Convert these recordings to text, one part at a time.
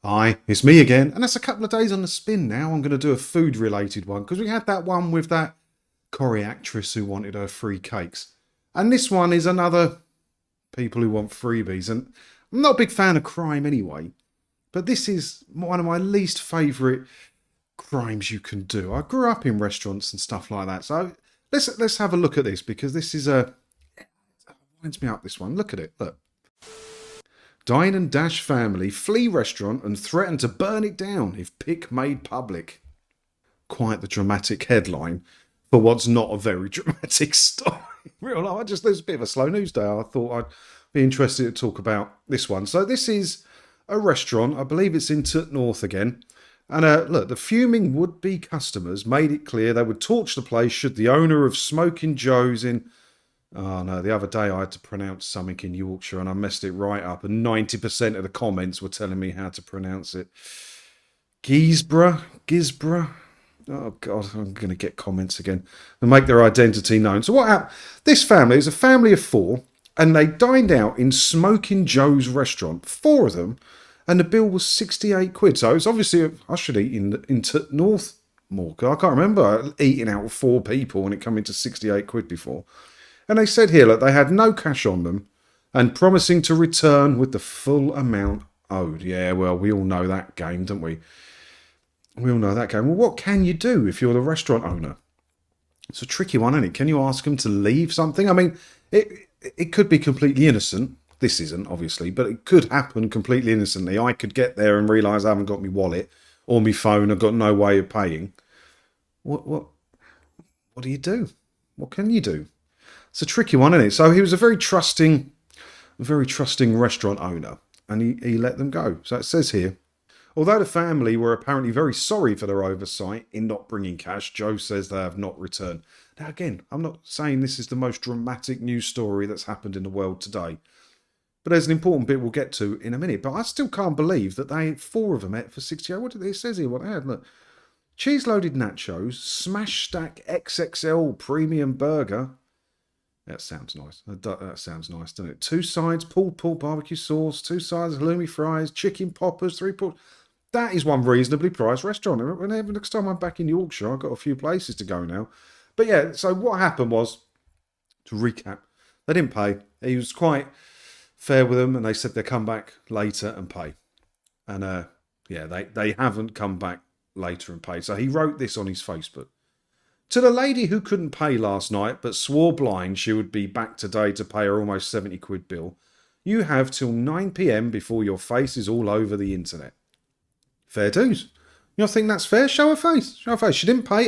Hi, it's me again, and that's a couple of days on the spin now. I'm going to do a food-related one, because we had that one with that Corrie actress who wanted her free cakes. And this one is another people who want freebies. And I'm not a big fan of crime anyway, but this is one of my least favourite crimes you can do. I grew up in restaurants and stuff like that, so let's have a look at this, because this is a... it winds me up, this one. Look at it, look. Dine and Dash family flee restaurant and threaten to burn it down if pic made public. Quite the dramatic headline for what's not a very dramatic story. Real life, there's a bit of a slow news day. I thought I'd be interested to talk about this one. So this is a restaurant. I believe it's in Tut North again. And look, the fuming would-be customers made it clear they would torch the place should the owner of Smoking Joe's in... Oh no, the other day I had to pronounce something in Yorkshire and I messed it right up, and 90% of the comments were telling me how to pronounce it. Gisborough. Oh God, I'm going to get comments again. And make their identity known. So what happened? This family is a family of four, and they dined out in Smoking Joe's restaurant, four of them, and the bill was 68 quid. So it's obviously, I should eat in North more. I can't remember eating out with four people and it coming to 68 quid before. And they said here that they had no cash on them and promising to return with the full amount owed. Yeah, well, we all know that game, don't we? We all know that game. Well, what can you do if you're the restaurant owner? It's a tricky one, isn't it? Can you ask them to leave something? I mean, it could be completely innocent. This isn't, obviously, but it could happen completely innocently. I could get there and realise I haven't got my wallet or my phone. I've got no way of paying. What do you do? What can you do? It's a tricky one, isn't it? So he was a very trusting restaurant owner, and he let them go. So it says here, although the family were apparently very sorry for their oversight in not bringing cash, Joe says they have not returned. Now again, I'm not saying this is the most dramatic news story that's happened in the world today, but there's an important bit we'll get to in a minute. But I still can't believe that four of them ate for 68. What did it says here? What they had? Look, cheese-loaded nachos, smash stack XXL premium burger. That sounds nice. That sounds nice, doesn't it? Two sides, pulled pork barbecue sauce, two sides, halloumi fries, chicken poppers, three pork. That is one reasonably priced restaurant. Whenever next time I'm back in Yorkshire, I've got a few places to go now. But yeah, so what happened was, to recap, they didn't pay. He was quite fair with them, and they said they'll come back later and pay. And yeah, they haven't come back later and paid. So he wrote this on his Facebook. To the lady who couldn't pay last night but swore blind she would be back today to pay her almost 70 quid bill, you have till 9 p.m. before your face is all over the internet. Fair dues. You don't think that's fair? Show her face. Show her face. She didn't pay.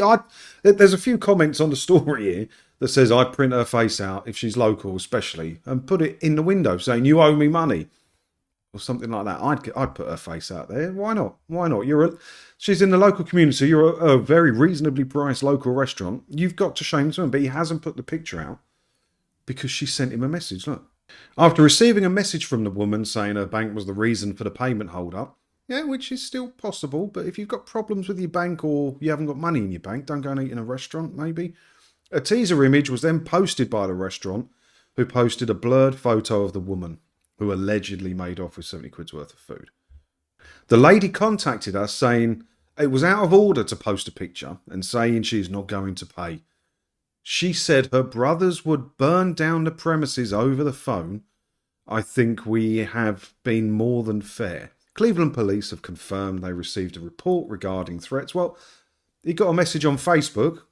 There's a few comments on the story here that says I'd print her face out, if she's local especially, and put it in the window saying you owe me money. Or something like that. I'd put her face out there. Why not? Why not? She's in the local community. You're a very reasonably priced local restaurant. You've got to shame someone, but he hasn't put the picture out because she sent him a message. Look, after receiving a message from the woman saying her bank was the reason for the payment hold up. Yeah, which is still possible. But if you've got problems with your bank or you haven't got money in your bank, don't go and eat in a restaurant. Maybe a teaser image was then posted by the restaurant, who posted a blurred photo of the woman who allegedly made off with 70 quid's worth of food. The lady contacted us saying it was out of order to post a picture and saying she's not going to pay. She said her brothers would burn down the premises over the phone. I think we have been more than fair. Cleveland police have confirmed they received a report regarding threats. Well, he got a message on Facebook,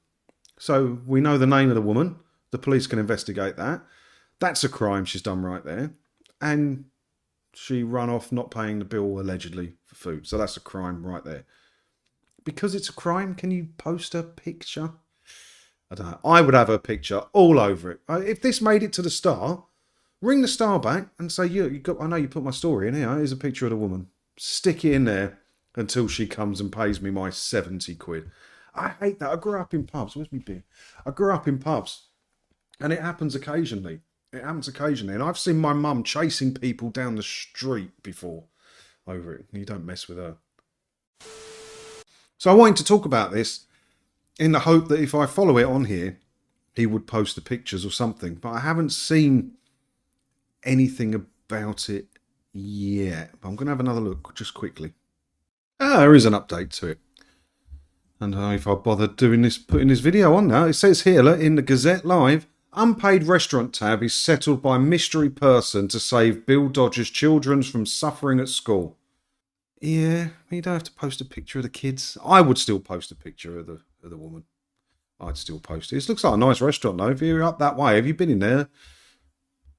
so we know the name of the woman. The police can investigate that. That's a crime she's done right there. And she run off not paying the bill allegedly for food. So that's a crime right there. Because it's a crime, can you post a picture? I don't know. I would have her picture all over it. If this made it to the Star, ring the Star back and say, I know you put my story in here. Here's a picture of the woman. Stick it in there until she comes and pays me my 70 quid. I hate that. I grew up in pubs. Where's my beer? I grew up in pubs. And it happens occasionally. And I've seen my mum chasing people down the street before over it. You don't mess with her. So I wanted to talk about this in the hope that if I follow it on here, he would post the pictures or something. But I haven't seen anything about it yet. But I'm going to have another look just quickly. There is an update to it. And I don't know if I bothered doing this, putting this video on now. It says here, look, in the Gazette Live, unpaid restaurant tab is settled by mystery person to save Bill Dodger's children from suffering at school. Yeah, you don't have to post a picture of the kids. I would still post a picture of the woman. I'd still post it. It looks like a nice restaurant though. If you're up that way, have you been in there?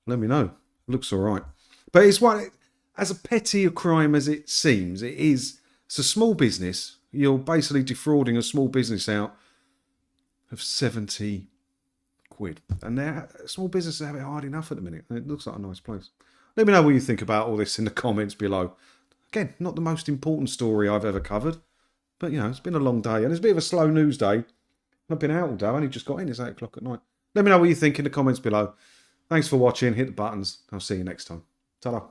Let me know. It looks all right. But it's one, as a petty a crime as it seems, it is. It's a small business. You're basically defrauding a small business out of 70 quid. And small businesses have it hard enough at the minute. It looks like a nice place. Let me know what you think about all this in the comments below. Again, not the most important story I've ever covered. But, you know, it's been a long day. And it's a bit of a slow news day. I've been out all day. I only just got in. It's 8 o'clock at night. Let me know what you think in the comments below. Thanks for watching. Hit the buttons. I'll see you next time. Ta-da.